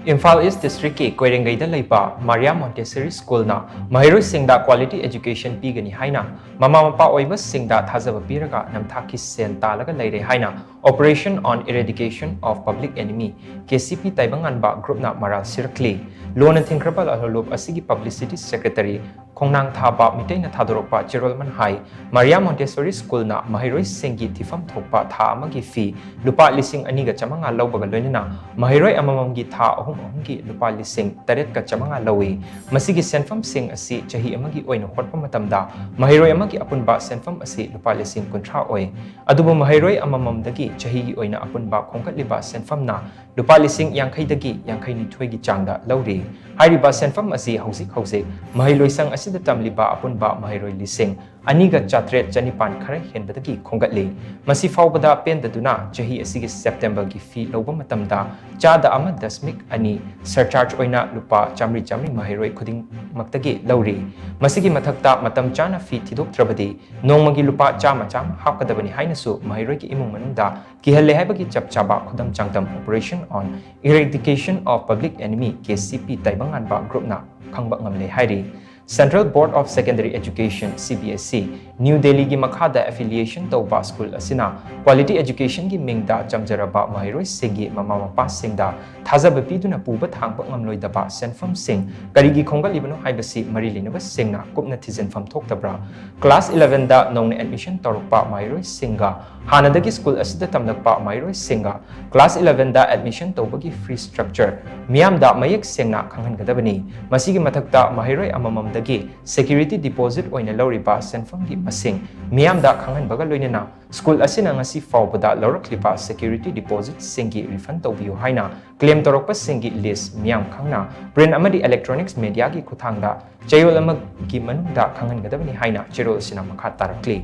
Imphal East District ki Koirengei da leiba Maria Montessori School na Maheiroi Singda quality education pigani haina mama-mapa oiba Singda thajaba piraga Namthakki shen Tallaga Leire haina Operation on Eradication of Public Enemy Kcp Taibanganba Group na maral shirakli Loan and Thinkrabal Aholop Asigi Publicity Secretary Kongnang Thaba Mitaina Thadoropa Chirolman Hai Maria Montessori School na Maheiroi Singi Tifam Thopa Tha Amagi Fee Lupa Lising Aniga Chamanga Laubaga Loinina Maheiroi Amamamgi Tha Ahumgi Lupa Lising Taret Ka Chamanga Lawi Masigi Senfam Sing Asi Chahi Amagi Oina Hotpa Matamda Maheiroi Amagi Apunba Senfam Asi Lupa Lising Kontra Oi Adubu Maheiroi Amamamdagi Chahi Oina Apunba Kongat Liba Senfam na Lupa Lising Yankhaidagi Yankhaini Twigi Changda Lauri Hairiba Senfam Asi Hausik Maheiroi Sang Asi da tamliba apunba Maheiroi lising aniga chatret janipan khare henbadagi khongatli masi faubada pendaduna chahi asigi September gi fi loba matamda chada ama dasmik ani surcharge oina lupa chamri Maheiroi khuding maktagi lauri masigi mathakta matam chana fi thidok trabadi nongmagi lupa chama hapkadabani hainasu Maheiroi ki imung manungda kihalle haibagi chapchaba khudam changdam Operation on Eradication of Public Enemy Kcp Taibanganba Group na khangba ngamle hairi Central Board of Secondary Education (CBSE) New Delhi gi makhada affiliation tawba school asina quality education gi mingda chamjaraba Maheiroi segi mama-mapa Singda thajaba piduna puba thangba ngamloidaba senfam sing karigi khongalibano haibasi mari linaba singna kupna thijenfam thoktabra class 11 da nongna admission torpa Maheiroi Singa hanadagi school asida tamlakpa Maheiroi Singa class 11 da admission tawbagi free structure miyamda mayek sengna khanghangadabani masigi mathakta Maheiroi amamam dagi security deposit oina lauriba senfam gi masing miyamda khanghanbaga loinena school asina ngasi faubada lauraklipa security deposit singi refund tawbiyo haina claim torokpa singi list miyam khangna print amadi electronics media gi khuthangda chayol amagi manungda khanghangadabani haina chirol sina makha tarakli